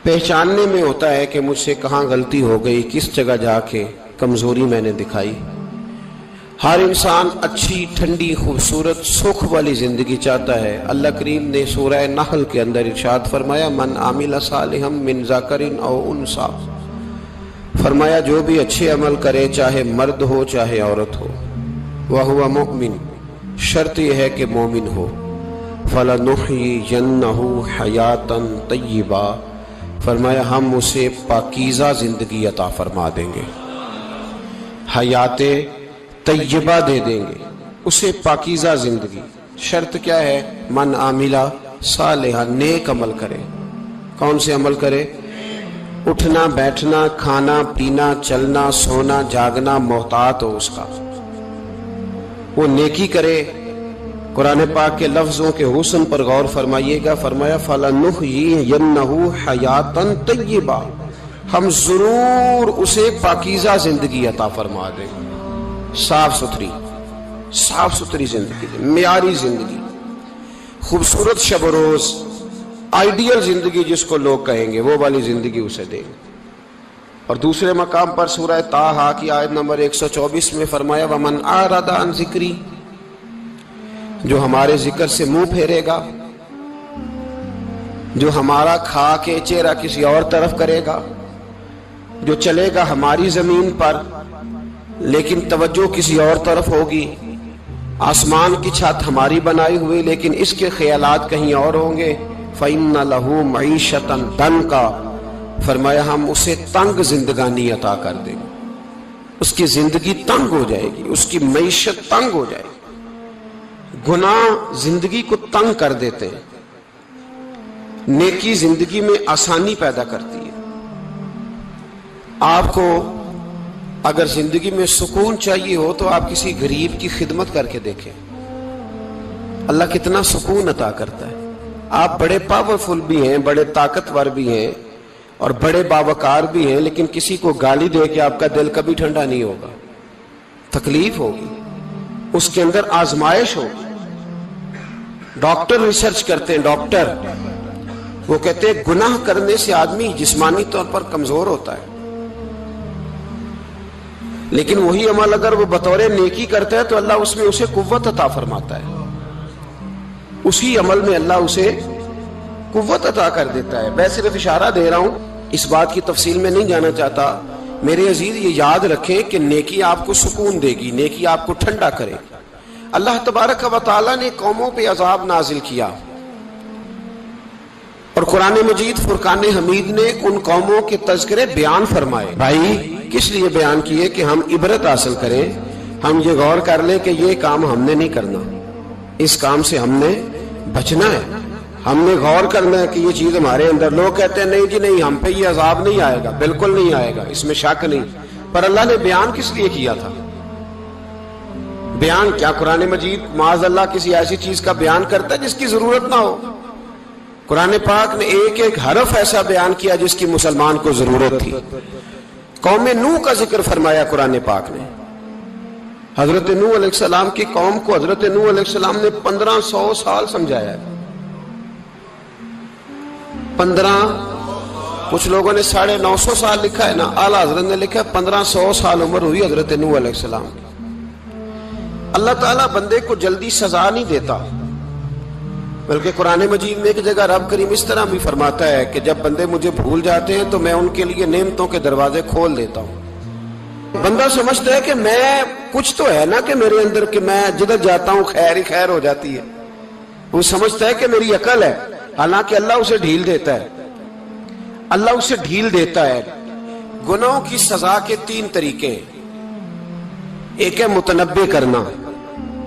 پہچاننے میں ہوتا ہے کہ مجھ سے کہاں غلطی ہو گئی، کس جگہ جا کے کمزوری میں نے دکھائی۔ ہر انسان اچھی، ٹھنڈی، خوبصورت، سکھ والی زندگی چاہتا ہے۔ اللہ کریم نے سورہ نحل کے اندر ارشاد فرمایا، من عامل صالحا من ذکر او انثی، فرمایا جو بھی اچھے عمل کرے، چاہے مرد ہو چاہے عورت ہو، وہو مؤمن، شرط یہ ہے کہ مومن ہو، فَلَنُحْيِيَنَّهُ حَيَاةً طَيِّبَةً، فرمایا ہم اسے پاکیزہ زندگی عطا فرما دیں گے، حیات طیبہ دے دیں گے اسے، پاکیزہ زندگی۔ شرط کیا ہے؟ من عاملہ صالحا، نیک عمل کرے۔ کون سے عمل کرے؟ اٹھنا بیٹھنا، کھانا پینا، چلنا سونا جاگنا محتاط ہو اس کا، وہ نیکی کرے۔ قرآن پاک کے لفظوں کے حسن پر غور فرمائیے گا، فرمایا فَلَنُحْيِيَنَّهُ حَيَاةً طَيِّبَةً، ہم ضرور اسے پاکیزہ زندگی عطا فرما دیں گے، صاف ستھری زندگی، معیاری زندگی، خوبصورت شب و روز، آئیڈیل زندگی جس کو لوگ کہیں گے، وہ والی زندگی اسے دیں گے۔ اور دوسرے مقام پر سورہ طٰہٰ کی آیت نمبر 124 میں فرمایا وَمَنْ أَعْرَضَ عَنْ ذِكْرِی، جو ہمارے ذکر سے منہ پھیرے گا، جو ہمارا کھا کے چہرہ کسی اور طرف کرے گا، جو چلے گا ہماری زمین پر لیکن توجہ کسی اور طرف ہوگی، آسمان کی چھت ہماری بنائی ہوئی لیکن اس کے خیالات کہیں اور ہوں گے، فَإِنَّ لَهُ مَعِيشَةً ضَنْكًا، فرمایا ہم اسے تنگ زندگانی عطا کر دیں گے، اس کی زندگی تنگ ہو جائے گی، اس کی معیشت تنگ ہو جائے گی۔ گناہ زندگی کو تنگ کر دیتے ہیں، نیکی زندگی میں آسانی پیدا کرتی ہے۔ آپ کو اگر زندگی میں سکون چاہیے ہو تو آپ کسی غریب کی خدمت کر کے دیکھیں، اللہ کتنا سکون عطا کرتا ہے۔ آپ بڑے پاورفل بھی ہیں، بڑے طاقتور بھی ہیں اور بڑے باوقار بھی ہیں، لیکن کسی کو گالی دے کے آپ کا دل کبھی ٹھنڈا نہیں ہوگا، تکلیف ہوگی، اس کے اندر آزمائش ہوگی۔ ڈاکٹر ریسرچ کرتے ہیں، ڈاکٹر وہ کہتے ہیں گناہ کرنے سے آدمی جسمانی طور پر کمزور ہوتا ہے، لیکن وہی عمل اگر وہ بطور نیکی کرتا ہے تو اللہ اس میں اسے قوت عطا فرماتا ہے، اسی عمل میں اللہ اسے قوت عطا کر دیتا ہے۔ میں صرف اشارہ دے رہا ہوں، اس بات کی تفصیل میں نہیں جانا چاہتا۔ میرے عزیز یہ یاد رکھیں کہ نیکی آپ کو سکون دے گی، نیکی آپ کو ٹھنڈا کرے گی۔ اللہ تبارک و تعالیٰ نے قوموں پہ عذاب نازل کیا اور قرآن مجید فرقان حمید نے ان قوموں کے تذکرے بیان فرمائے۔ بھائی کس لیے بیان کیے؟ کہ ہم عبرت حاصل کریں، ہم یہ غور کر لیں کہ یہ کام ہم نے نہیں کرنا، اس کام سے ہم نے بچنا ہے، ہم نے غور کرنا ہے کہ یہ چیز ہمارے اندر۔ لوگ کہتے ہیں نہیں جی نہیں، ہم پہ یہ عذاب نہیں آئے گا، بالکل نہیں آئے گا، اس میں شک نہیں۔ پر اللہ نے بیان کس لیے کیا تھا؟ بیان کیا قرآن مجید معاذ اللہ کسی ایسی چیز کا بیان کرتا ہے جس کی ضرورت نہ ہو؟ قرآن پاک نے ایک ایک حرف ایسا بیان کیا جس کی مسلمان کو ضرورت تھی۔ قوم نوح کا ذکر فرمایا قرآن پاک نے، حضرت نوح علیہ السلام کی قوم کو حضرت نوح علیہ السلام نے 1500 سال سمجھایا ہے۔ 15، کچھ لوگوں نے 950 سال لکھا ہے نا، اعلیٰ حضرت نے لکھا ہے 1500 سال عمر ہوئی حضرت نوح علیہ السلام کی۔ اللہ تعالیٰ بندے کو جلدی سزا نہیں دیتا، بلکہ قرآن مجید میں ایک جگہ رب کریم اس طرح بھی فرماتا ہے کہ جب بندے مجھے بھول جاتے ہیں تو میں ان کے لیے نعمتوں کے دروازے کھول دیتا ہوں۔ بندہ سمجھتا ہے کہ میں کچھ تو ہے نا کہ میرے اندر کہ میں جدھر جاتا ہوں خیر ہی خیر ہو جاتی ہے، وہ سمجھتا ہے کہ میری عقل ہے، حالانکہ اللہ اسے ڈھیل دیتا ہے، اللہ اسے ڈھیل دیتا ہے۔ گناہوں کی سزا کے 3 طریقے ہیں۔ ایک ہے متنبع کرنا،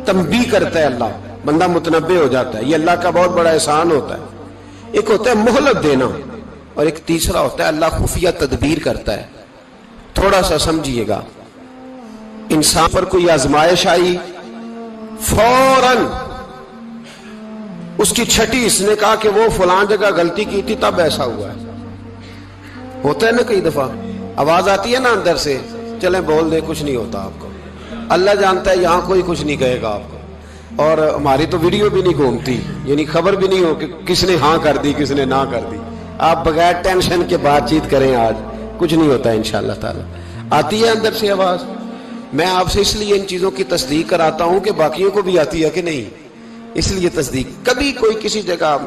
تنبیہ کرتا ہے اللہ، بندہ متنبع ہو جاتا ہے، یہ اللہ کا بہت بڑا احسان ہوتا ہے۔ ایک ہوتا ہے مہلت دینا، اور ایک تیسرا ہوتا ہے اللہ خفیہ تدبیر کرتا ہے۔ تھوڑا سا سمجھیے گا، انسان پر کوئی آزمائش آئی، فوراً اس کی چھٹی اس نے کہا کہ وہ فلاں جگہ غلطی کی تھی تب ایسا ہوا ہے۔ ہوتا ہے نا کئی دفعہ آواز آتی ہے نا اندر سے، چلیں بول دیں کچھ نہیں ہوتا آپ کو، اللہ جانتا ہے یہاں کوئی کچھ نہیں کہے گا آپ کو، اور ہماری تو ویڈیو بھی نہیں گھومتی، یعنی خبر بھی نہیں ہو کہ کس نے ہاں کر دی کس نے نہ کر دی، آپ بغیر ٹینشن کے بات چیت کریں، آج کچھ نہیں ہوتا انشاءاللہ تعالی۔ آتی ہے اندر سے آواز؟ میں آپ سے اس لیے ان چیزوں کی تصدیق کراتا ہوں کہ باقیوں کو بھی آتی ہے کہ نہیں، اس لیے تصدیق۔ کبھی کوئی کسی جگہ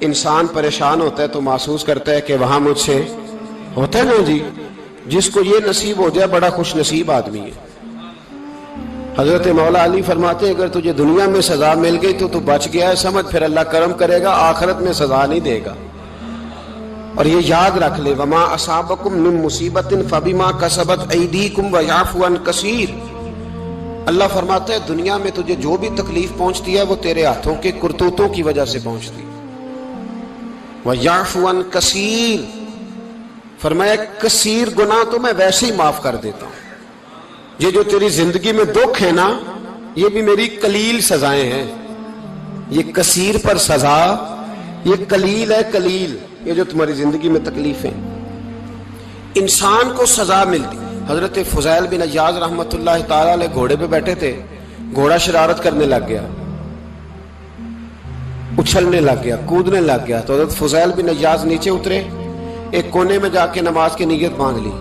انسان پریشان ہوتا ہے تو محسوس کرتا ہے کہ وہاں مجھ سے ہوتا ہے نا جی، جس کو یہ نصیب ہو جائے بڑا خوش نصیب آدمی ہے۔ حضرت مولا علی فرماتے ہیں اگر تجھے دنیا میں سزا مل گئی تو بچ گیا ہے، سمجھ پھر اللہ کرم کرے گا، آخرت میں سزا نہیں دے گا۔ اور یہ یاد رکھ لے، وما اصابکم من مصیبت فبما کسبت ایدیکم ویعفو عن کثیر۔ اللہ فرماتا ہے دنیا میں تجھے جو بھی تکلیف پہنچتی ہے وہ تیرے ہاتھوں کے کرتوتوں کی وجہ سے پہنچتی ہے۔ ویعفو عن کثیر، فرمایا کثیر گناہ تو میں ویسے ہی معاف کر دیتا ہوں۔ یہ جو تیری زندگی میں دکھ ہے نا، یہ بھی میری قلیل سزائیں ہیں۔ یہ کثیر پر سزا، یہ قلیل ہے، قلیل یہ جو تمہاری زندگی میں تکلیف ہیں۔ انسان کو سزا ملتی۔ حضرت فضیل بن عیاض رحمۃ اللہ تعالی علیہ گھوڑے پہ بیٹھے تھے، گھوڑا شرارت کرنے لگ گیا، اچھلنے لگ گیا، کودنے لگ گیا، تو حضرت فضیل بن عیاض نیچے اترے، ایک کونے میں جا کے نماز کی نیت باندھ لی،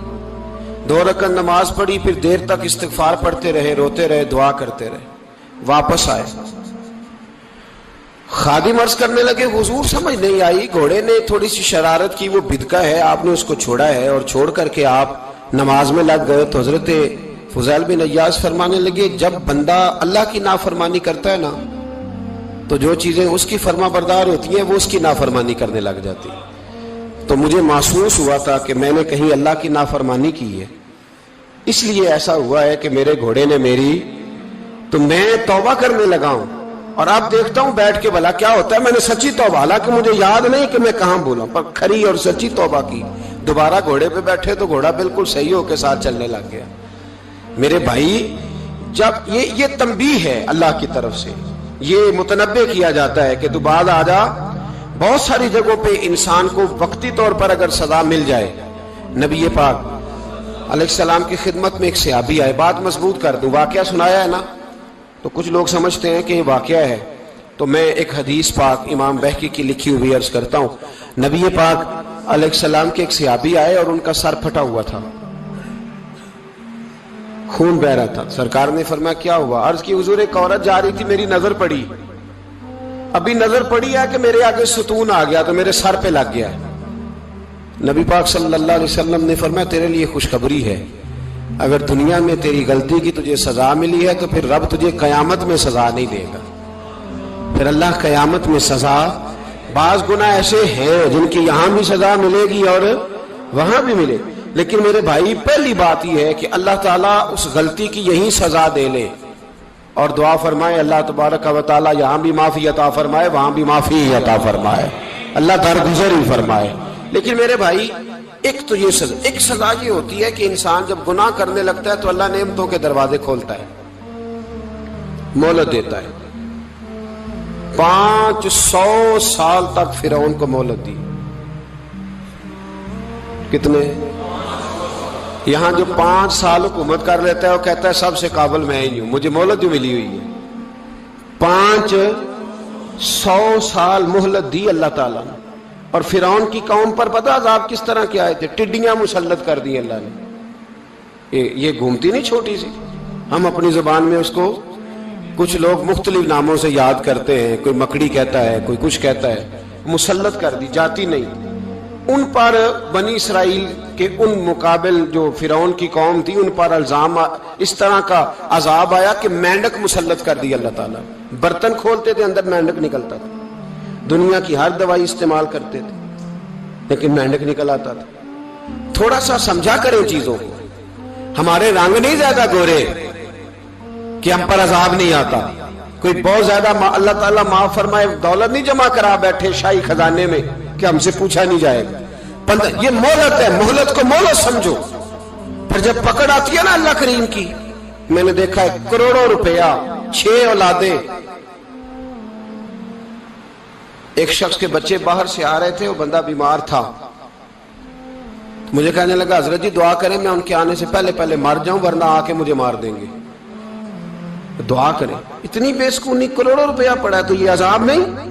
2 رکعت نماز پڑھی، پھر دیر تک استغفار پڑھتے رہے، روتے رہے، دعا کرتے رہے، واپس آئے۔ خادم عرض کرنے لگے حضور سمجھ نہیں آئی، گھوڑے نے تھوڑی سی شرارت کی، وہ بدکا ہے، آپ نے اس کو چھوڑا ہے اور چھوڑ کر کے آپ نماز میں لگ گئے۔ تو حضرت فضیل بن عیاض فرمانے لگے جب بندہ اللہ کی نافرمانی کرتا ہے نا تو جو چیزیں اس کی فرما بردار ہوتی ہیں وہ اس کی نافرمانی کرنے لگ جاتی۔ تو مجھے محسوس ہوا تھا کہ میں نے کہیں اللہ کی نافرمانی کی ہے، اس لیے ایسا ہوا ہے کہ میرے گھوڑے نے میری، تو میں توبہ کرنے لگا ہوں، اور اب دیکھتا ہوں بیٹھ کے بھلا کیا ہوتا ہے۔ میں نے سچی توبہ، حالانکہ مجھے یاد نہیں کہ میں کہاں بولا، پر کھری اور سچی توبہ کی۔ دوبارہ گھوڑے پہ بیٹھے تو گھوڑا بالکل صحیح ہو کے ساتھ چلنے لگ گیا۔ میرے بھائی جب یہ تنبیہ ہے اللہ کی طرف سے، یہ متنبہ کیا جاتا ہے کہ تو بعد آ جا۔ بہت ساری جگہوں پہ انسان کو وقتی طور پر اگر سزا مل جائے، نبی پاک علیہ السلام کی خدمت میں ایک صحابی آئے، بات مضبوط کر دوں، واقعہ سنایا ہے نا تو کچھ لوگ سمجھتے ہیں کہ یہ واقعہ ہے، تو میں ایک حدیث پاک امام بہقی کی لکھی ہوئی عرض کرتا ہوں۔ نبی پاک علیہ السلام کے ایک صحابی آئے اور ان کا سر پھٹا ہوا تھا، خون بہ رہا تھا۔ سرکار نے فرمایا کیا ہوا؟ عرض کی حضور ایک عورت جا رہی تھی، میری نظر پڑی، ابھی نظر پڑی ہے کہ میرے آگے ستون آ گیا تو میرے سر پہ لگ گیا۔ نبی پاک صلی اللہ علیہ وسلم نے فرمایا تیرے لیے خوشخبری ہے، اگر دنیا میں تیری غلطی کی تجھے سزا ملی ہے تو پھر رب تجھے قیامت میں سزا نہیں دے گا۔ پھر اللہ قیامت میں سزا، بعض گناہ ایسے ہیں جن کی یہاں بھی سزا ملے گی اور وہاں بھی ملے، لیکن میرے بھائی پہلی بات یہ ہے کہ اللہ تعالیٰ اس غلطی کی یہی سزا دے لے، اور دعا فرمائے اللہ تبارک و تعالیٰ یہاں بھی معافی عطا فرمائے، وہاں بھی معافی عطا فرمائے، اللہ درگزر ہی فرمائے۔ لیکن میرے بھائی ایک تو یہ سزا، ایک سزا یہ ہوتی ہے کہ انسان جب گناہ کرنے لگتا ہے تو اللہ نعمتوں کے دروازے کھولتا ہے، مہلت دیتا ہے۔ 500 سال تک فرعون کو مہلت دی۔ کتنے؟ یہاں جو 5 سال حکومت کر لیتا ہے وہ کہتا ہے سب سے قابل میں ہی ہوں، مجھے مہلت جو ملی ہوئی ہے۔ 500 سال مہلت دی اللہ تعالیٰ نے، اور فرعون کی قوم پر پتہ عذاب کس طرح کے آئے تھے؟ ٹڈیاں مسلط کر دی اللہ نے۔ یہ گھومتی نہیں چھوٹی سی، ہم اپنی زبان میں اس کو کچھ لوگ مختلف ناموں سے یاد کرتے ہیں، کوئی مکڑی کہتا ہے، کوئی کچھ کہتا ہے، مسلط کر دی، جاتی نہیں۔ ان پر بنی اسرائیل کے ان مقابل جو فرعون کی قوم تھی ان پر الزام اس طرح کا عذاب آیا کہ مینڈک مسلط کر دی اللہ تعالیٰ۔ برتن کھولتے تھے اندر مینڈک نکلتا تھا، دنیا کی ہر دوائی استعمال کرتے تھے لیکن مینڈک نکل آتا تھا۔ تھوڑا سا سمجھا کریں چیزوں کو، ہمارے رنگ نہیں زیادہ گورے کہ ہم پر عذاب نہیں آتا، کوئی بہت زیادہ اللہ تعالیٰ معاف فرمائے دولت نہیں جمع کرا بیٹھے شاہی خزانے میں کہ ہم سے پوچھا نہیں جائے گا۔ یہ مہلت ہے، مہلت کو مہلت سمجھو۔ پھر جب پکڑ آتی ہے نا اللہ کریم کی، میں نے دیکھا ہے کروڑوں روپیہ، 6 اولادیں، ایک شخص کے بچے باہر سے آ رہے تھے، وہ بندہ بیمار تھا، مجھے کہنے لگا حضرت جی دعا کریں میں ان کے آنے سے پہلے مر جاؤں ورنہ آ کے مجھے مار دیں گے، دعا کریں۔ اتنی بے سکونی، کروڑوں روپیہ پڑا ہے تو یہ عذاب نہیں؟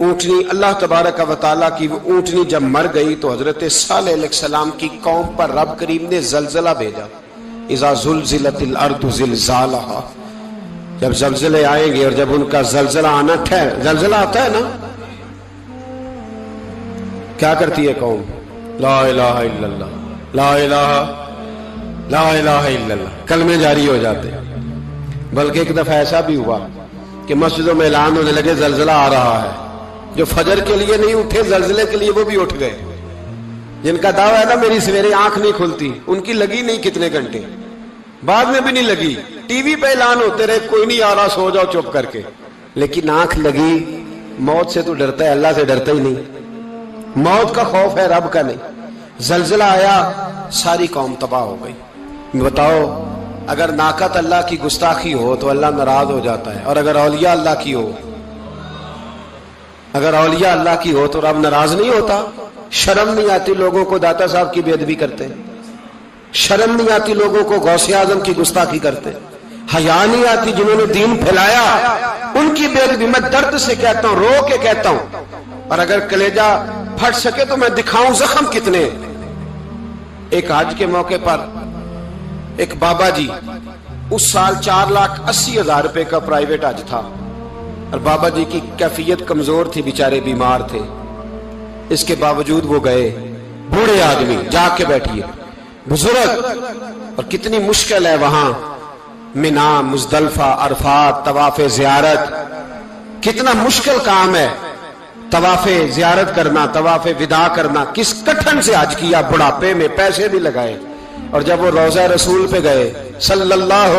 اونٹنی اللہ تبارک و تعالیٰ کی وہ اونٹنی جب مر گئی تو حضرت صالح علیہ السلام کی قوم پر رب کریم نے زلزلہ بھیجا. اذا زلزلت الارض زلزالہا، جب زلزلے آئیں گے اور جب ان کا زلزلہ آنا زلزلہ آتا ہے نا، کیا کرتی ہے قوم؟ لا الہ الا اللہ، لا الہ الا اللہ، کلمے جاری ہو جاتے. بلکہ ایک دفعہ ایسا بھی ہوا کہ مسجدوں میں اعلان ہونے لگے زلزلہ آ رہا ہے. جو فجر کے لیے نہیں اٹھے زلزلے کے لیے وہ بھی اٹھ گئے. جن کا دعویٰ ہے نا میری سویرے آنکھ نہیں کھلتی، ان کی لگی نہیں کتنے گھنٹے، بعد میں بھی نہیں لگی. ٹی وی پہ اعلان ہوتے رہے کوئی نہیں آ رہا، سو جاؤ چپ کر کے. لیکن آنکھ لگی. موت سے تو ڈرتا ہے، اللہ سے ڈرتا ہی نہیں. موت کا خوف ہے، رب کا نہیں. زلزلہ آیا، ساری قوم تباہ ہو گئی. بتاؤ اگر ناقت اللہ کی گستاخی ہو تو اللہ ناراض ہو جاتا ہے، اور اگر اولیاء اللہ کی ہو، اگر اولیاء اللہ کی ہو تو رب ناراض نہیں ہوتا. شرم نہیں آتی لوگوں کو داتا صاحب کی بے ادبی کرتے، شرم نہیں آتی لوگوں کو غوث اعظم کی گستاخی کرتے، حیا نہیں آتی جنہوں نے دین پھیلایا ان کی بے ادبی. میں درد سے کہتا ہوں، رو کے کہتا ہوں، اور اگر کلیجہ پھٹ سکے تو میں دکھاؤں زخم کتنے. ایک حج کے موقع پر ایک بابا جی، اس سال 4,80,000 روپے کا پرائیویٹ حج تھا، اور بابا جی کی کیفیت کمزور تھی، بیچارے بیمار تھے. اس کے باوجود وہ گئے. بوڑھے آدمی، جا کے بیٹھیے، بزرگ، اور کتنی مشکل ہے وہاں منا، مزدلفہ، عرفات، طواف زیارت، کتنا مشکل کام ہے طواف زیارت کرنا، طواف وداع کرنا. کس کٹھن سے حج کیا، بڑھاپے میں پیسے بھی لگائے. اور جب وہ روضہ رسول پہ گئے صلی اللہ،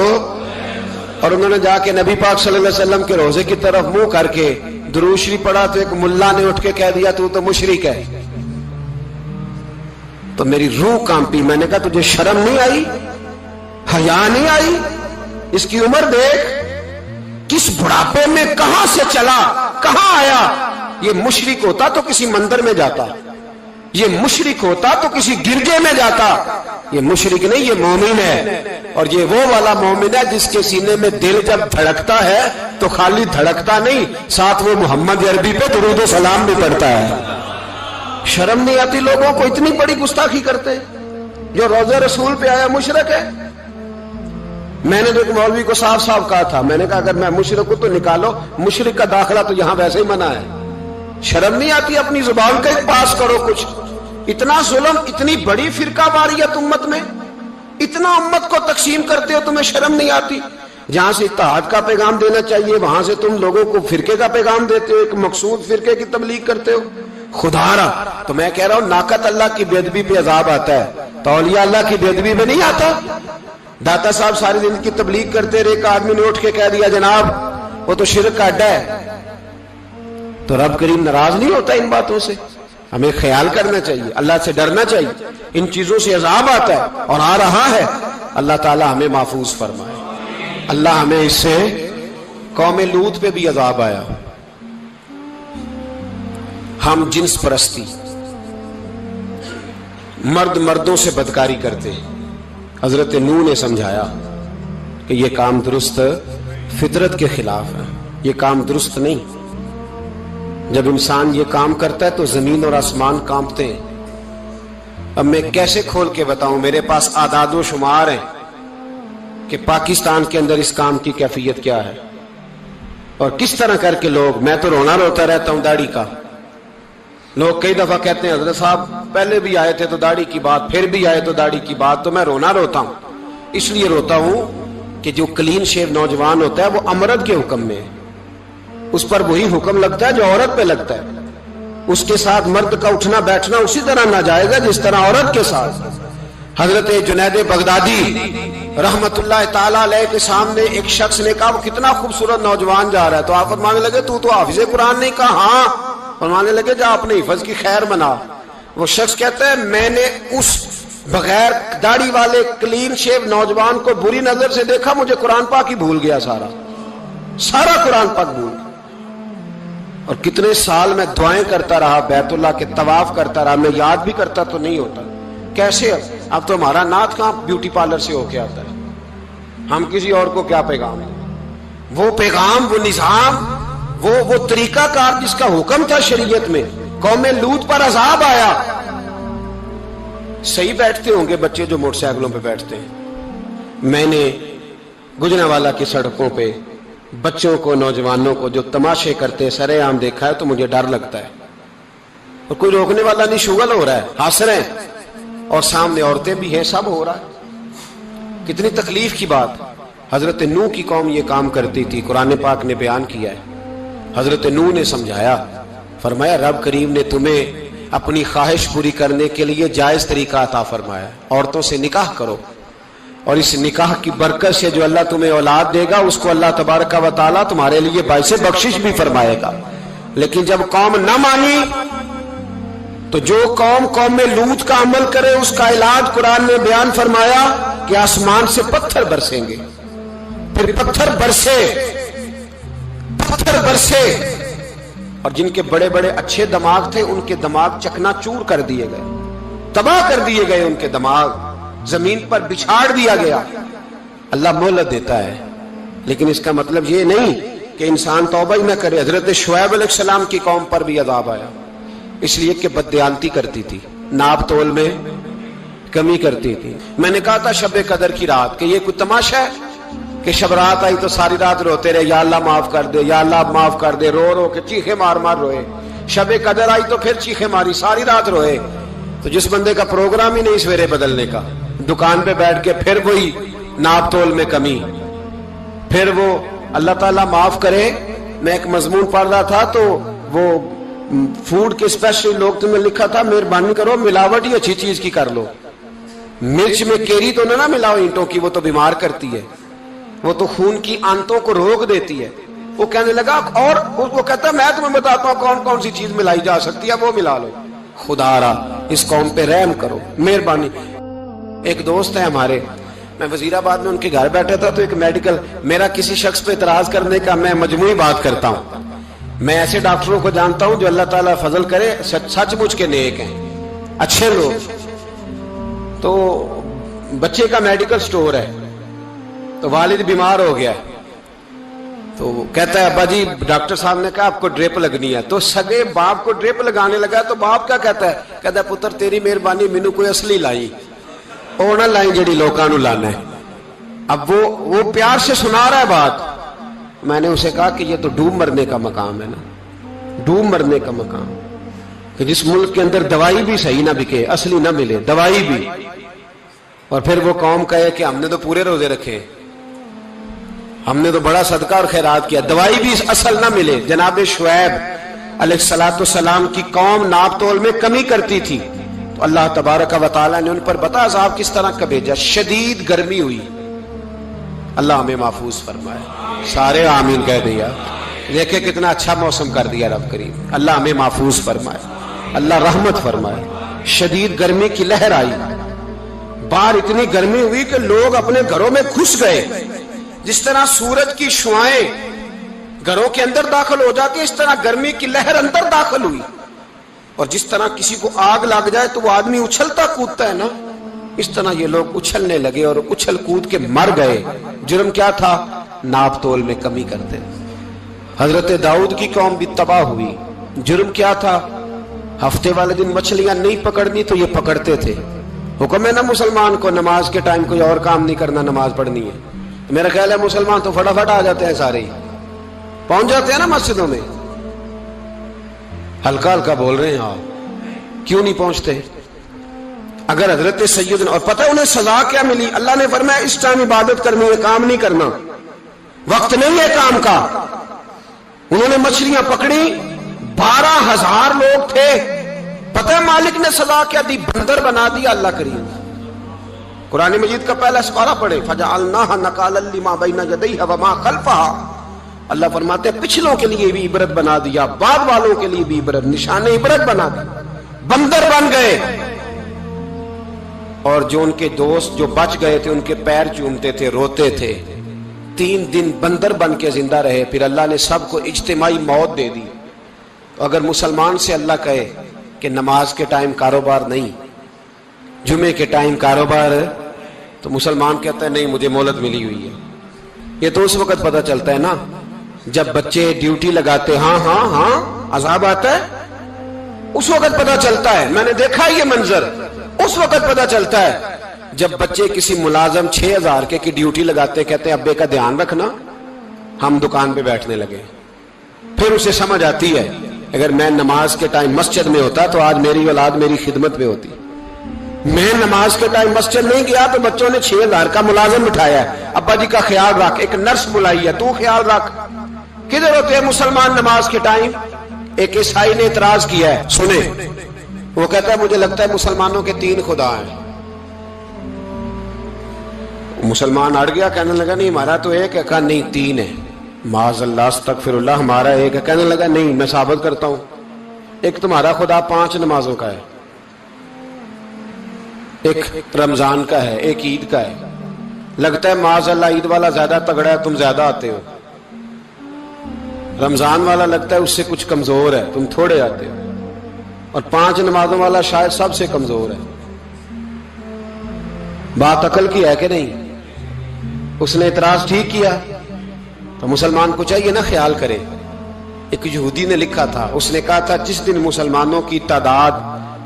اور انہوں نے جا کے نبی پاک صلی اللہ علیہ وسلم کے روزے کی طرف منہ کر کے درود شریف پڑھا تو ایک ملا نے اٹھ کے کہہ دیا تو تو مشرک ہے. تو میری روح کانپی. میں نے کہا تجھے شرم نہیں آئی، حیا نہیں آئی؟ اس کی عمر دیکھ، کس بڑھاپے میں کہاں سے چلا، کہاں آیا. یہ مشرک ہوتا تو کسی مندر میں جاتا، یہ مشرک ہوتا تو کسی گرجے میں جاتا. یہ مشرک نہیں، یہ مومن ہے. اور یہ وہ والا مومن ہے جس کے سینے میں دل جب دھڑکتا ہے تو خالی دھڑکتا نہیں، ساتھ وہ محمد عربی پہ درود و سلام بھی پڑھتا ہے. شرم نہیں آتی لوگوں کو؟ اتنی بڑی گستاخی کرتے. جو روضہ رسول پہ آیا مشرک ہے. میں نے تو ایک مولوی کو صاف صاف کہا تھا، میں نے کہا اگر میں مشرک ہوں تو نکالو، مشرک کا داخلہ تو یہاں ویسے ہی منع ہے. شرم نہیں آتی؟ اپنی زبان کا ایک پاس کرو کچھ. اتنا ظلم، اتنی بڑی فرقہ واریت امت میں، اتنا امت کو تقسیم کرتے ہو، تمہیں شرم نہیں آتی؟ جہاں سے اتحاد کا پیغام دینا چاہیے وہاں سے تم لوگوں کو فرقے کا پیغام دیتے ہو، ایک مقصود فرقے کی تبلیغ کرتے ہو. خدا را، تو میں کہہ رہا ہوں ناقت اللہ کی بے ادبی پہ عذاب آتا ہے، تو اولیاء اللہ کی بے ادبی پہ نہیں آتا. داتا صاحب ساری زندگی کی تبلیغ کرتے رہے، ایک آدمی نے اٹھ کے کہہ دیا جناب وہ تو شرک کا اڈا ہے، تو رب کریم ناراض نہیں ہوتا ان باتوں سے؟ ہمیں خیال کرنا چاہیے، اللہ سے ڈرنا چاہیے. ان چیزوں سے عذاب آتا ہے اور آ رہا ہے. اللہ تعالی ہمیں محفوظ فرمائے. اللہ ہمیں اس سے، قوم لوط پہ بھی عذاب آیا. ہم جنس پرستی، مرد مردوں سے بدکاری کرتے ہیں. حضرت نوح نے سمجھایا کہ یہ کام درست فطرت کے خلاف ہے، یہ کام درست نہیں. جب انسان یہ کام کرتا ہے تو زمین اور آسمان کانپتے ہیں. اب میں کیسے کھول کے بتاؤں؟ میرے پاس اعداد و شمار ہیں کہ پاکستان کے اندر اس کام کی کیفیت کیا ہے اور کس طرح کر کے لوگ، میں تو رونا روتا رہتا ہوں داڑھی کا. لوگ کئی دفعہ کہتے ہیں حضرت صاحب پہلے بھی آئے تھے تو داڑھی کی بات، پھر بھی آئے تو داڑھی کی بات. تو میں رونا روتا ہوں، اس لیے روتا ہوں کہ جو کلین شیو نوجوان ہوتا ہے وہ امرد کے حکم میں ہے، اس پر وہی حکم لگتا ہے جو عورت پہ لگتا ہے. اس کے ساتھ مرد کا اٹھنا بیٹھنا اسی طرح ناجائز ہے جس طرح عورت کے ساتھ. حضرت جنید بغدادی رحمت اللہ تعالی علیہ کے سامنے ایک شخص نے کہا وہ کتنا خوبصورت نوجوان جا رہا ہے، تو آپ فرمانے لگے تو حافظ قرآن نہیں؟ کہا ہاں. فرمانے لگے جا اپنے حفظ کی خیر بنا. وہ شخص کہتا ہے میں نے اس بغیر داڑھی والے کلین شیو نوجوان کو بری نظر سے دیکھا، مجھے قرآن پاک ہی بھول گیا، سارا قرآن پاک بھول. اور کتنے سال میں دعائیں کرتا رہا، بیت اللہ کے طواف کرتا رہا، میں یاد بھی کرتا تو نہیں ہوتا. کیسے؟ اب تو ہمارا نعت کہاں بیوٹی پارلر سے ہو کے آتا ہے. ہم کسی اور کو کیا پیغام ہے؟ وہ پیغام، وہ نظام، وہ طریقہ کار جس کا حکم تھا شریعت میں. قوم لوط پر عذاب آیا. صحیح بیٹھتے ہوں گے بچے جو موٹر سائیکلوں پہ بیٹھتے ہیں. میں نے گجرانوالہ کی سڑکوں پہ بچوں کو نوجوانوں کو جو تماشے کرتے سرے عام دیکھا ہے تو مجھے ڈر لگتا ہے. اور کوئی روکنے والا نہیں, شغل ہو رہا ہے, ہنس رہے ہیں, اور سامنے عورتیں بھی ہیں, سب ہو رہا ہے. کتنی تکلیف کی بات. حضرت نوح کی قوم یہ کام کرتی تھی, قرآن پاک نے بیان کیا ہے. حضرت نوح نے سمجھایا, فرمایا رب کریم نے تمہیں اپنی خواہش پوری کرنے کے لیے جائز طریقہ عطا فرمایا, عورتوں سے نکاح کرو, اور اس نکاح کی برکت سے جو اللہ تمہیں اولاد دے گا اس کو اللہ تبارک و تعالیٰ تمہارے لیے باعث بخشش بھی فرمائے گا. لیکن جب قوم نہ مانی تو جو قوم میں لوط کا عمل کرے اس کا علاج قرآن نے بیان فرمایا کہ آسمان سے پتھر برسیں گے. پھر پتھر برسے اور جن کے بڑے بڑے اچھے دماغ تھے ان کے دماغ چکنا چور کر دیے گئے, تباہ کر دیے گئے, ان کے دماغ زمین پر بچھاڑ دیا گیا. اللہ مہلت دیتا ہے, لیکن اس کا مطلب یہ نہیں کہ انسان توبہ ہی نہ کرے. حضرت شعیب علیہ السلام کی قوم پر بھی عذاب آیا, اس لیے کہ بددیانتی کرتی تھی, ناپ تول میں کمی کرتی تھی. میں نے کہا تھا شب قدر کی رات کہ یہ کوئی تماشا ہے کہ شب رات آئی تو ساری رات روتے رہے, یا اللہ معاف کر دے, یا اللہ معاف کر دے, رو رو کے چیخے مار مار روئے. شب قدر آئی تو پھر چیخے ماری, ساری رات روئے. تو جس بندے کا پروگرام ہی نہیں سویرے بدلنے کا, دکان پہ بیٹھ کے پھر وہی ناپ تول میں کمی, پھر وہ اللہ تعالیٰ معاف کرے. میں ایک مضمون پڑھ رہا تھا تو وہ فوڈ کے اسپیشل لوگ تمہیں لکھا تھا مہربانی کرو ملاوٹ ہی اچھی چیز کی کر لو, مرچ میں کیری تو نہ ملاؤ اینٹوں کی, وہ تو بیمار کرتی ہے, وہ تو خون کی آنتوں کو روک دیتی ہے. وہ کہنے لگا, اور وہ کہتا ہے میں تمہیں بتاتا ہوں کون کون سی چیز ملائی جا سکتی ہے, وہ ملا لو. خدا را اس قوم پہ رحم کرو, مہربانی. ایک دوست ہے ہمارے, میں وزیر آباد میں ان کے گھر بیٹھا تھا تو ایک میڈیکل, میرا کسی شخص پہ اعتراض کرنے کا میں مجموعی بات کرتا ہوں. میں ایسے ڈاکٹروں کو جانتا ہوں جو اللہ تعالیٰ فضل کرے سچ مچ کے نیک ہیں, اچھے لوگ. تو بچے کا میڈیکل سٹور ہے, تو والد بیمار ہو گیا, تو کہتا ہے ابا جی ڈاکٹر صاحب نے کہا آپ کو ڈرپ لگنی ہے. تو سگے باپ کو ڈرپ لگانے لگا تو باپ کیا کہتا ہے پتر تیری مہربانی مینو کوئی اصلی لائی, وہ نہ لائیں جڑی لوکاں نو لانا ہے. اب وہ پیار سے سنا رہا ہے بات. میں نے اسے کہا کہ یہ تو ڈوب مرنے کا مقام ہے نا, ڈوب مرنے کا مقام, کہ جس ملک کے اندر دوائی بھی صحیح نہ بکے, اصلی نہ ملے دوائی بھی, اور پھر وہ قوم کہے کہ ہم نے تو پورے روزے رکھے, ہم نے تو بڑا صدقہ اور خیرات کیا, دوائی بھی اصل نہ ملے. جناب شعیب علیہ السلام کی قوم ناپ تول میں کمی کرتی تھی, تو اللہ تبارک و تعالیٰ نے ان پر بتا عذاب کس طرح کا بھیجا. شدید گرمی ہوئی, اللہ ہمیں محفوظ فرمائے. سارے آمین کہہ دیا. دیکھیں کتنا اچھا موسم کر دیا رب کریم, اللہ ہمیں محفوظ فرمائے, اللہ رحمت فرمائے. شدید گرمی کی لہر آئی, باہر اتنی گرمی ہوئی کہ لوگ اپنے گھروں میں گھس گئے. جس طرح سورج کی شعائیں گھروں کے اندر داخل ہو جاتی, اس طرح گرمی کی لہر اندر داخل ہوئی. اور جس طرح کسی کو آگ لگ جائے تو وہ آدمی اچھلتا کودتا ہے نا, اس طرح یہ لوگ اچھلنے لگے اور اچھل کود کے مر گئے. جرم کیا تھا؟ ناپ تول میں کمی کرتے. حضرت داؤد کی قوم بھی تباہ ہوئی. جرم کیا تھا؟ ہفتے والے دن مچھلیاں نہیں پکڑنی تو یہ پکڑتے تھے. حکم ہے نا مسلمان کو نماز کے ٹائم کوئی اور کام نہیں کرنا, نماز پڑھنی ہے. میرا خیال ہے مسلمان تو فٹافٹ آ جاتے ہیں, سارے پہنچ جاتے ہیں نا مسجدوں میں. ہلکا ہلکا بول رہے ہیں آپ, کیوں نہیں پہنچتے؟ اگر حضرت سیدنا, اور پتہ انہیں سزا کیا ملی؟ اللہ نے فرمایا اس ٹائم عبادت کرنی ہے, کام نہیں کرنا, وقت نہیں ہے کام کا. انہوں نے مچھلیاں پکڑی, 12,000 لوگ تھے. پتہ ہے مالک نے سزا کیا دی؟ بندر بنا دیا اللہ کریم. قرآن مجید کا پہلا سپارہ پڑھے, فَجَعَلْنَاهَا نَكَالًا لِمَا بَيْنَ يَدَيْهَا وَمَا خَلْفَهَا. اللہ فرماتے ہیں پچھلوں کے لیے بھی عبرت بنا دیا, بعد والوں کے لیے بھی عبرت, نشان عبرت بنا دیا. بندر بن گئے, اور جو ان کے دوست جو بچ گئے تھے ان کے پیر چومتے تھے, روتے تھے. 3 دن بندر بن کے زندہ رہے. پھر اللہ نے سب کو اجتماعی موت دے دی. اگر مسلمان سے اللہ کہے کہ نماز کے ٹائم کاروبار نہیں, جمعے کے ٹائم کاروبار, تو مسلمان کہتا ہے نہیں مجھے مہلت ملی ہوئی ہے. یہ تو اس وقت پتہ چلتا ہے نا جب بچے ڈیوٹی لگاتے ہاں ہاں ہاں عذاب آتا ہے، اس وقت پتا چلتا ہے، میں نے دیکھا یہ منظر، اس وقت پتا چلتا ہے جب بچے کسی ملازم 6000 کی ڈیوٹی لگاتے، کہتے ہیں ابے کا دھیان رکھنا، ہم دکان پہ بیٹھنے لگے. پھر اسے سمجھ آتی ہے اگر میں نماز کے ٹائم مسجد میں ہوتا تو آج میری اولاد میری خدمت میں ہوتی. میں نماز کے ٹائم مسجد نہیں گیا تو بچوں نے 6000 کا ملازم بٹھایا ہے، ابا جی کا خیال رکھ، ایک نرس بلائی ہے، تو خیال رکھ. کدھر ہوتے ہیں مسلمان نماز کے ٹائم؟ ایک عیسائی نے اعتراض کیا ہے، سنیں، وہ کہتا ہے مجھے لگتا ہے مسلمانوں کے 3 خدا ہیں. مسلمان اڑ گیا، کہنے لگا نہیں ہمارا تو ایک ہے. کہا نہیں 3 ہے. معاذ اللہ استغفر اللہ، ہمارا ایک ہے. کہنے لگا نہیں میں ثابت کرتا ہوں، ایک تمہارا خدا 5 نمازوں کا ہے، ایک رمضان کا ہے، ایک عید کا ہے. لگتا ہے معاذ اللہ عید والا زیادہ تگڑا ہے، تم زیادہ آتے ہو. رمضان والا لگتا ہے اس سے کچھ کمزور ہے، تم تھوڑے آتے ہو. اور 5 نمازوں والا شاید سب سے کمزور ہے. بات عقل کی ہے کہ نہیں؟ اس نے اعتراض ٹھیک کیا. تو مسلمان کو چاہیے نا خیال کرے. ایک یہودی نے لکھا تھا، اس نے کہا تھا جس دن مسلمانوں کی تعداد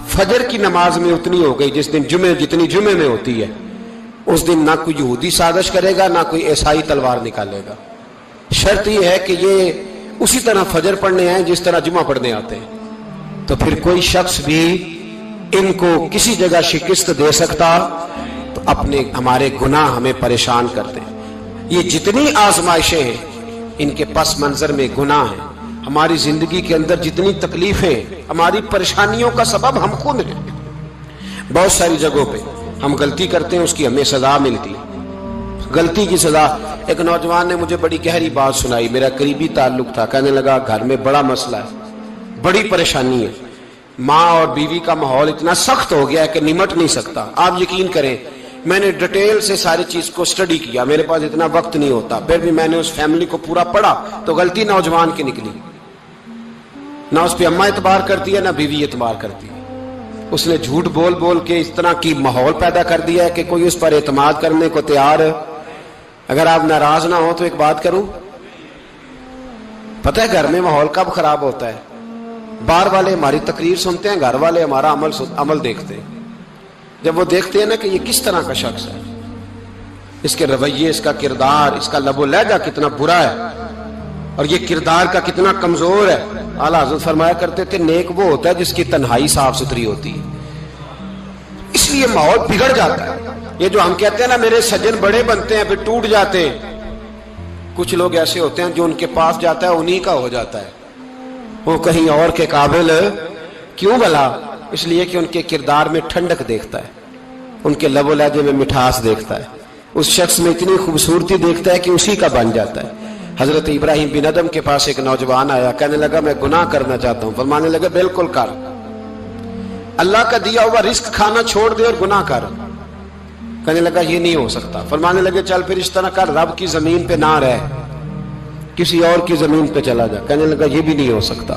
فجر کی نماز میں اتنی ہو گئی جس دن جتنی جمعے میں ہوتی ہے، اس دن نہ کوئی یہودی سازش کرے گا نہ کوئی عیسائی تلوار نکالے گا. شرط یہ ہے کہ یہ اسی طرح فجر پڑھنے آئے جس طرح جمعہ پڑھنے آتے ہیں. تو پھر کوئی شخص بھی ان کو کسی جگہ شکست دے سکتا تو اپنے ہمارے گناہ ہمیں پریشان کرتے ہیں. یہ جتنی آزمائشیں ہیں ان کے پس منظر میں گناہ ہیں. ہماری زندگی کے اندر جتنی تکلیفیں، ہماری پریشانیوں کا سبب ہم خود ہیں. بہت ساری جگہوں پہ ہم غلطی کرتے ہیں، اس کی ہمیں سزا ملتی ہے. غلطی کی سزا. ایک نوجوان نے مجھے بڑی گہری بات سنائی، میرا قریبی تعلق تھا. کہنے لگا گھر میں بڑا مسئلہ ہے، بڑی پریشانی ہے، ماں اور بیوی کا ماحول اتنا سخت ہو گیا ہے کہ نمٹ نہیں سکتا. آپ یقین کریں میں نے ڈیٹیل سے ساری چیز کو سٹڈی کیا، میرے پاس اتنا وقت نہیں ہوتا، پھر بھی میں نے اس فیملی کو پورا پڑھا تو غلطی نوجوان کی نکلی. نہ اس پہ اماں اعتبار کرتی ہے نہ بیوی اعتبار کرتی ہے. اس نے جھوٹ بول بول کے اس طرح کی ماحول پیدا کر دیا ہے کہ کوئی اس پر اعتماد کرنے کو تیار ہے. اگر آپ ناراض نہ ہو تو ایک بات کروں، پتہ ہے گھر میں ماحول کب خراب ہوتا ہے؟ باہر والے ہماری تقریر سنتے ہیں، گھر والے ہمارا عمل دیکھتے ہیں. جب وہ دیکھتے ہیں نا کہ یہ کس طرح کا شخص ہے، اس کے رویے، اس کا کردار، اس کا لب و لہجہ کتنا برا ہے اور یہ کردار کا کتنا کمزور ہے. اعلیٰ حضرت فرمایا کرتے تھے نیک وہ ہوتا ہے جس کی تنہائی صاف ستھری ہوتی ہے. اس لیے ماحول بگڑ جاتا ہے. یہ جو ہم کہتے ہیں نا میرے سجن بڑے بنتے ہیں پھر ٹوٹ جاتے ہیں، کچھ لوگ ایسے ہوتے ہیں جو ان کے پاس جاتا ہے انہی کا ہو جاتا ہے. وہ کہیں اور کے قابل کیوں بھلا؟ اس لیے کہ ان کے کردار میں ٹھنڈک دیکھتا ہے، ان کے لب و لہجے میں مٹھاس دیکھتا ہے، اس شخص میں اتنی خوبصورتی دیکھتا ہے کہ اسی کا بن جاتا ہے. حضرت ابراہیم بن ادم کے پاس ایک نوجوان آیا، کہنے لگا میں گناہ کرنا چاہتا ہوں. فرمانے لگا بالکل کر، اللہ کا دیا ہوا رزق کھانا چھوڑ دے اور گناہ کر. کہنے لگا یہ نہیں ہو سکتا. فرمانے لگے چل پھر اس طرح کر، رب کی زمین پہ نہ رہ، کسی اور کی زمین پہ چلا جا. کہنے لگا یہ بھی نہیں ہو سکتا.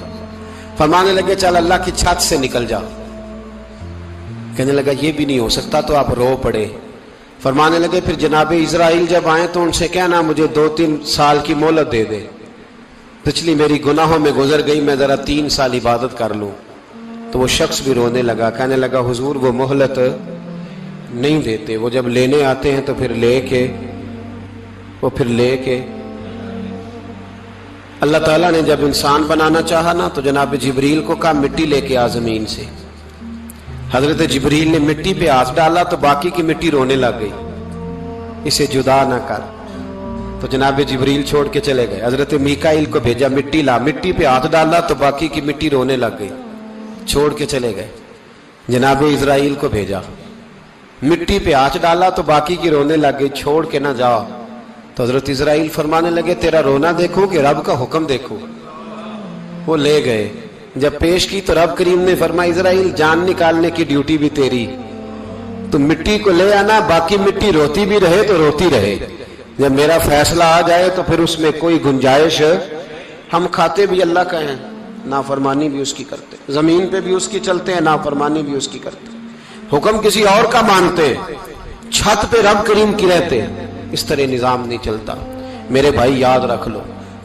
فرمانے لگے چل اللہ کی چھت سے نکل جا. کہنے لگا یہ بھی نہیں ہو سکتا. تو آپ رو پڑے. فرمانے لگے پھر جناب اسرائیل جب آئیں تو ان سے کہنا مجھے 2-3 سال کی مہلت دے دے، پچھلی میری گناہوں میں گزر گئی، میں ذرا 3 سال عبادت کر لوں. تو وہ شخص بھی رونے لگا. کہنے لگا حضور وہ مہلت نہیں دیتے، وہ جب لینے آتے ہیں تو پھر لے کے اللہ تعالیٰ نے جب انسان بنانا چاہا نا تو جناب جبریل کو کہا مٹی لے کے آ زمین سے. حضرت جبریل نے مٹی پہ ہاتھ ڈالا تو باقی کی مٹی رونے لگ گئی، اسے جدا نہ کر. تو جناب جبریل چھوڑ کے چلے گئے. حضرت میکائیل کو بھیجا مٹی لا، مٹی پہ ہاتھ ڈالا تو باقی کی مٹی رونے لگ گئی، چھوڑ کے چلے گئے. جناب اسرائیل کو بھیجا، مٹی پہ ہاتھ ڈالا تو باقی کی رونے لگ گئی، چھوڑ کے نہ جاؤ. تو حضرت اسرائیل فرمانے لگے تیرا رونا دیکھو کہ رب کا حکم دیکھو. وہ لے گئے. جب پیش کی تو رب کریم نے فرمایا اسرائیل جان نکالنے کی ڈیوٹی بھی تیری، تو مٹی کو لے آنا، باقی مٹی روتی بھی رہے تو روتی رہے. جب میرا فیصلہ آ جائے تو پھر اس میں کوئی گنجائش، ہم کھاتے بھی اللہ کا ہیں، نافرمانی بھی اس کی کرتے، زمین پہ بھی اس کی چلتے ہیں، نافرمانی بھی اس کی کرتے، حکم کسی اور کا مانتے، چھت پہ رب کریم کی رہتے. اس طرح نظام نہیں چلتا. میرے بھائی یاد رکھ لو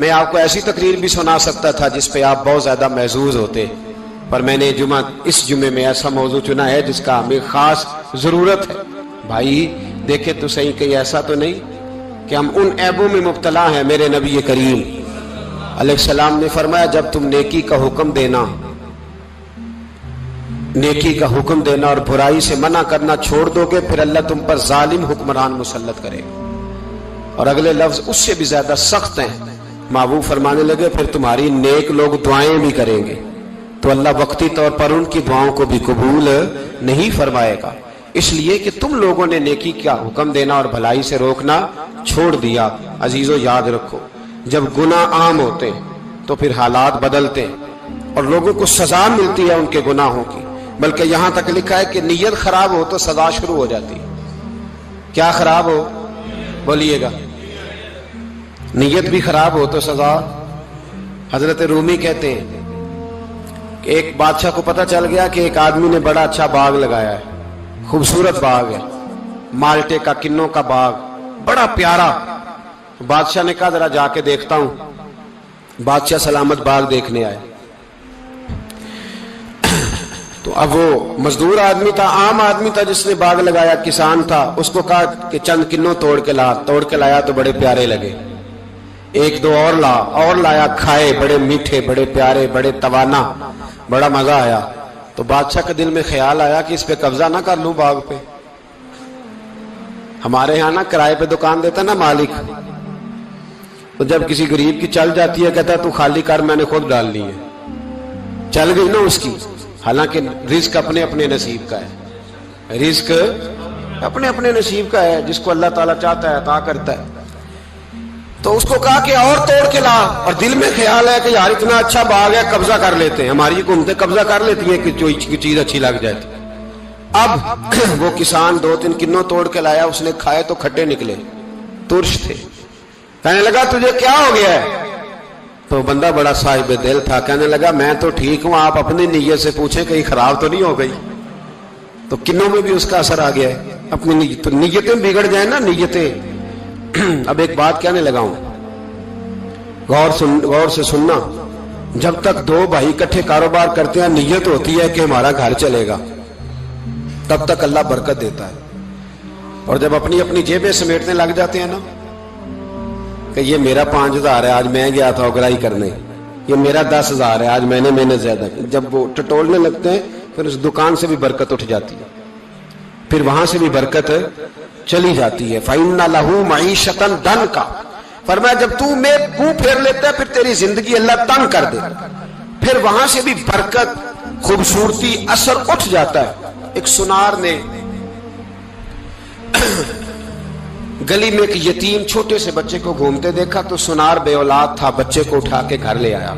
میں آپ کو ایسی تقریر بھی سنا سکتا تھا جس پہ آپ بہت زیادہ محظوظ ہوتے، پر میں نے اس جمعے میں ایسا موضوع چنا ہے جس کا ہمیں خاص ضرورت ہے۔ بھائی دیکھے تو صحیح، کہیں ایسا تو نہیں کہ ہم ان عیبوں میں مبتلا ہیں۔ میرے نبی کریم علیہ السلام نے فرمایا جب تم نیکی کا حکم دینا اور برائی سے منع کرنا چھوڑ دو گے، پھر اللہ تم پر ظالم حکمران مسلط کرے گا۔ اور اگلے لفظ اس سے بھی زیادہ سخت ہیں۔ محبوب فرمانے لگے پھر تمہاری نیک لوگ دعائیں بھی کریں گے تو اللہ وقتی طور پر ان کی دعاؤں کو بھی قبول نہیں فرمائے گا، اس لیے کہ تم لوگوں نے نیکی کا حکم دینا اور بھلائی سے روکنا چھوڑ دیا۔ عزیزو یاد رکھو، جب گناہ عام ہوتے تو پھر حالات بدلتے اور لوگوں کو سزا ملتی ہے ان کے گناہوں کی، بلکہ یہاں تک لکھا ہے کہ نیت خراب ہو تو سزا شروع ہو جاتی ہے۔ کیا خراب ہو؟ بولیے گا۔ نیت بھی خراب ہو تو سزا۔ حضرت رومی کہتے ہیں کہ ایک بادشاہ کو پتہ چل گیا کہ ایک آدمی نے بڑا اچھا باغ لگایا ہے، خوبصورت باغ ہے، مالٹے کا، کنوں کا باغ، بڑا پیارا۔ بادشاہ نے کہا ذرا جا کے دیکھتا ہوں۔ بادشاہ سلامت باغ دیکھنے آئے تو اب وہ مزدور آدمی تھا، عام آدمی تھا جس نے باغ لگایا، کسان تھا، اس کو کہا کہ چند کنوں توڑ کے لایا تو بڑے پیارے لگے۔ ایک دو اور لایا، کھائے، بڑے میٹھے، بڑے پیارے، بڑے توانا، بڑا مزہ آیا۔ تو بادشاہ کے دل میں خیال آیا کہ اس پہ قبضہ نہ کر لوں باغ پہ۔ ہمارے یہاں نا کرائے پہ دکان دیتا نا مالک، تو جب کسی غریب کی چل جاتی ہے کہتا ہے تو خالی کر، میں نے خود ڈال لی ہے۔ چل گئی نا اس کی، حالانکہ رزق اپنے اپنے نصیب کا ہے، رزق اپنے اپنے نصیب کا ہے، جس کو اللہ تعالیٰ چاہتا ہے عطا کرتا ہے۔ تو اس کو کہا کہ اور توڑ کے لا، اور دل میں خیال ہے کہ یار اتنا اچھا باغ ہے، قبضہ کر لیتے ہیں۔ ہماری حکومتیں قبضہ کر لیتی ہیں کہ جو چیز اچھی لگ جاتی۔ اب وہ کسان 2-3 کنوں توڑ کے لایا، اس نے کھائے تو کھٹے نکلے، ترش تھے۔ کہنے لگا تجھے کیا ہو گیا ہے؟ تو بندہ بڑا صاحب دل تھا، کہنے لگا میں تو ٹھیک ہوں، آپ اپنی نیت سے پوچھیں کہیں خراب تو نہیں ہو گئی۔ تو کنوں میں بھی اس کا اثر آ گیا ہے، اپنی نیت، تو نیتیں بگڑ جائیں نا، نیتیں۔ اب ایک بات کہنے لگا ہوں، غور سے سننا، جب تک دو بھائی اکٹھے کاروبار کرتے ہیں نیت ہوتی ہے کہ ہمارا گھر چلے گا، تب تک اللہ برکت دیتا ہے۔ اور جب اپنی اپنی جیبیں سمیٹنے لگ جاتے ہیں نا کہ یہ میرا 5000 ہے، آج میں گیا تھا اگرائی کرنے، یہ میرا 10,000 ہے، آج میں نے محنت زیادہ کی، جب وہ ٹٹولنے لگتے ہیں پھر اس دکان سے بھی برکت اٹھ جاتی ہے، پھر وہاں سے بھی برکت چلی جاتی ہے۔ فَإِنَّ لَهُ مَعِيشَةً ضَنْكَ، فرمایا جب تو میں منہ پھیر لیتا ہے پھر تیری زندگی اللہ تنگ کر دے، پھر وہاں سے بھی برکت، خوبصورتی، اثر اٹھ جاتا ہے۔ ایک سنار نے گلی میں ایک یتیم چھوٹے سے بچے کو گھومتے دیکھا تو سنار بے اولاد تھا، بچے کو اٹھا کے گھر لے آیا،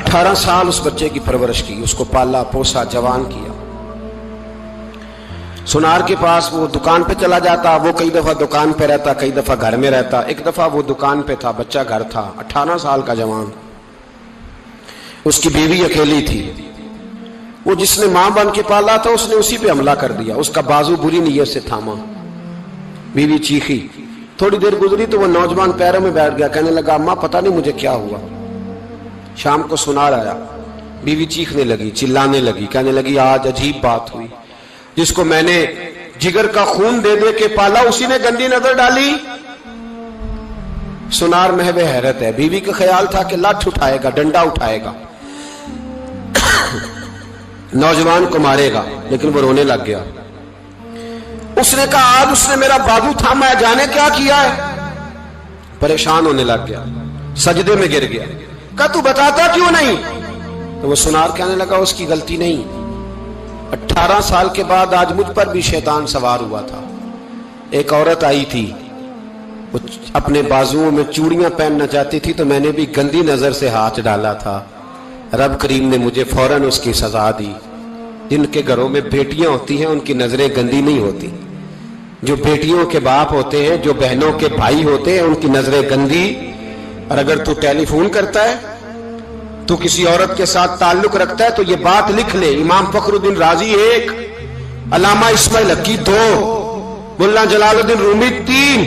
18 سال اس بچے کی پرورش کی، اس کو پالا پوسا، جوان کیا۔ سنار کے پاس وہ دکان پہ چلا جاتا، وہ کئی دفعہ دکان پہ رہتا، کئی دفعہ گھر میں رہتا۔ ایک دفعہ وہ دکان پہ تھا، بچہ گھر تھا، 18 سال کا جوان، اس کی بیوی اکیلی تھی۔ وہ جس نے ماں بن کے پالا تھا اس نے اسی پہ حملہ کر دیا، اس کا بازو بری نیت سے تھاما، بیوی چیخی۔ تھوڑی دیر گزری تو وہ نوجوان پیروں میں بیٹھ گیا، کہنے لگا اماں پتہ نہیں مجھے کیا ہوا۔ شام کو سنار آیا، بیوی چیخنے لگی، چلانے لگی، کہنے لگی آج عجیب بات ہوئی، جس کو میں نے جگر کا خون دے دے کے پالا اسی نے گندی نظر ڈالی۔ سنار محو حیرت ہے، بیوی کا خیال تھا کہ لٹھ اٹھائے گا، ڈنڈا اٹھائے گا، نوجوان کو مارے گا، لیکن وہ رونے لگ گیا۔ اس نے کہا آج اس نے میرا بازو تھاما ہے، جانے کیا کیا ہے؟ پریشان ہونے لگ گیا، سجدے میں گر گیا، کہا تو بتاتا کیوں نہیں؟ تو وہ سنار کہنے لگا اس کی غلطی نہیں، 18 سال کے بعد آج مجھ پر بھی شیطان سوار ہوا تھا۔ ایک عورت آئی تھی، وہ اپنے بازوؤں میں چوڑیاں پہننا چاہتی تھی تو میں نے بھی گندی نظر سے ہاتھ ڈالا تھا، رب کریم نے مجھے فوراً اس کی سزا دی۔ جن کے گھروں میں بیٹیاں ہوتی ہیں ان کی نظریں گندی نہیں ہوتی، جو بیٹیوں کے باپ ہوتے ہیں، جو بہنوں کے بھائی ہوتے ہیں، ان کی نظریں گندی۔ اور اگر تو ٹیلی فون کرتا ہے، تو کسی عورت کے ساتھ تعلق رکھتا ہے تو یہ بات لکھ لے، امام فخر الدین رازی 1، علامہ اسماعیل حقی 2، ملا جلال الدین رومی 3،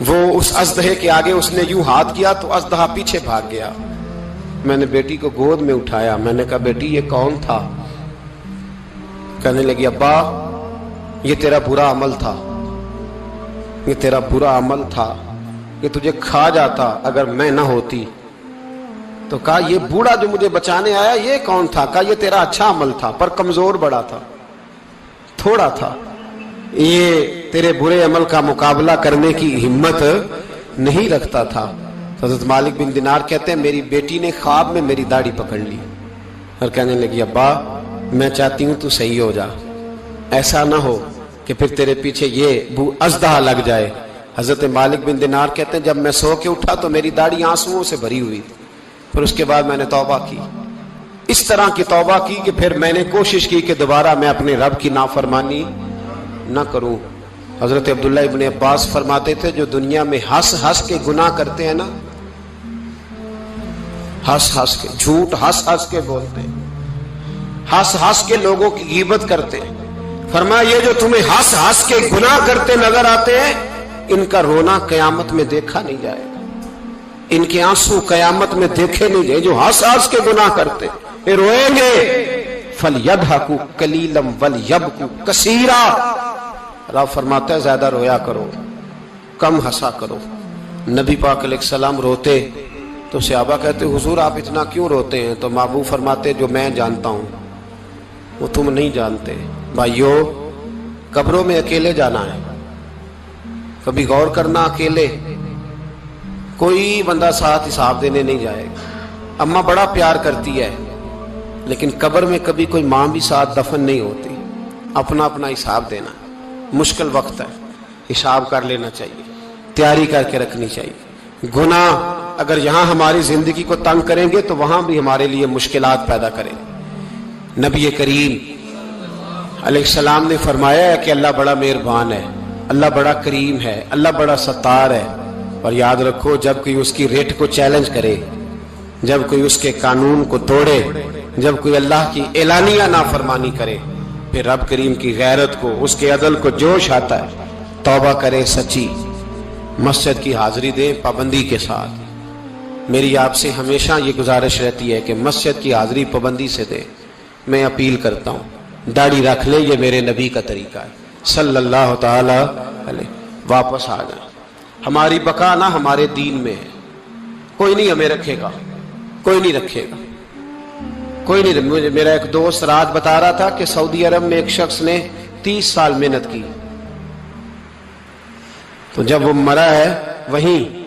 وہ اس اژدہے کے آگے اس نے یوں ہاتھ کیا تو اژدہا پیچھے بھاگ گیا. میں نے بیٹی کو گود میں اٹھایا, میں نے کہا بیٹی یہ کون تھا؟ کہنے لگی ابا یہ تیرا برا عمل تھا, یہ تیرا برا عمل تھا, یہ تجھے کھا جاتا اگر میں نہ ہوتی. تو کہا یہ بوڑھا جو مجھے بچانے آیا یہ کون تھا؟ کہا یہ تیرا اچھا عمل تھا پر کمزور بڑا تھا, تھوڑا تھا, یہ تیرے برے عمل کا مقابلہ کرنے کی ہمت نہیں رکھتا تھا. حضرت مالک بن دینار کہتے ہیں میری بیٹی نے خواب میں میری داڑھی پکڑ لی اور کہنے لگی ابا میں چاہتی ہوں تو صحیح ہو جا, ایسا نہ ہو کہ پھر تیرے پیچھے یہ اژدہا لگ جائے. حضرت مالک بن دینار کہتے ہیں جب میں سو کے اٹھا تو میری داڑھی آنسوؤں سے بھری ہوئی, پھر اس کے بعد میں نے توبہ کی, اس طرح کی توبہ کی کہ پھر میں نے کوشش کی کہ دوبارہ میں اپنے رب کی نافرمانی نہ کروں. حضرت عبداللہ ابن عباس فرماتے تھے جو دنیا میں ہنس ہنس کے گناہ کرتے ہیں نا, ہنس ہنس کے جھوٹ ہنس ہنس کے بولتے ہیں, ہنس ہنس کے لوگوں کی غیبت کرتے ہیں, فرمایا یہ جو تمہیں ہنس ہنس کے گناہ کرتے نظر آتے ہیں ان کا رونا قیامت میں دیکھا نہیں جائے گا, ان کے آنسو قیامت میں دیکھے نہیں جائے. جو ہنس ہنس کے گناہ کرتے یہ روئیں گے. فَلْيَضْحَكُوا قَلِيلًا وَلْيَبْكُوا كَثِيرًا, رب فرماتا ہے زیادہ رویا کرو کم ہنسا کرو. نبی پاک علیہ السلام روتے تو صحابہ کہتے حضور آپ اتنا کیوں روتے ہیں؟ تو محبوب فرماتے جو میں جانتا ہوں وہ تم نہیں جانتے. بھائیو قبروں میں اکیلے جانا ہے, کبھی غور کرنا اکیلے, کوئی بندہ ساتھ حساب دینے نہیں جائے گا. اماں بڑا پیار کرتی ہے لیکن قبر میں کبھی کوئی ماں بھی ساتھ دفن نہیں ہوتی. اپنا اپنا حساب دینا, مشکل وقت ہے, حساب کر لینا چاہیے, تیاری کر کے رکھنی چاہیے. گناہ اگر یہاں ہماری زندگی کو تنگ کریں گے تو وہاں بھی ہمارے لیے مشکلات پیدا کریں گے. نبی کریم علیہ السلام نے فرمایا ہے کہ اللہ بڑا مہربان ہے, اللہ بڑا کریم ہے, اللہ بڑا ستار ہے. اور یاد رکھو جب کوئی اس کی ریٹ کو چیلنج کرے, جب کوئی اس کے قانون کو توڑے, جب کوئی اللہ کی اعلانیہ نافرمانی کرے, پھر رب کریم کی غیرت کو اس کے عدل کو جوش آتا ہے. توبہ کرے سچی, مسجد کی حاضری دیں پابندی کے ساتھ. میری آپ سے ہمیشہ یہ گزارش رہتی ہے کہ مسجد کی حاضری پابندی سے دیں. میں اپیل کرتا ہوں داڑھی رکھ لیں, یہ میرے نبی کا طریقہ ہے صلی اللہ تعالی علیہ. واپس آ جائیں, ہماری بقا نہ ہمارے دین میں ہے. کوئی نہیں ہمیں رکھے گا, کوئی نہیں رکھے گا, کوئی نہیں. میرا ایک دوست رات بتا رہا تھا کہ سعودی عرب میں ایک شخص نے 30 سال محنت کی, تو جب وہ مرا ہے وہیں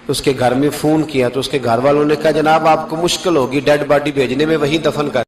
اس کے گھر میں فون کیا تو اس کے گھر والوں نے کہا جناب آپ کو مشکل ہوگی ڈیڈ باڈی بھیجنے میں, وہیں دفن کر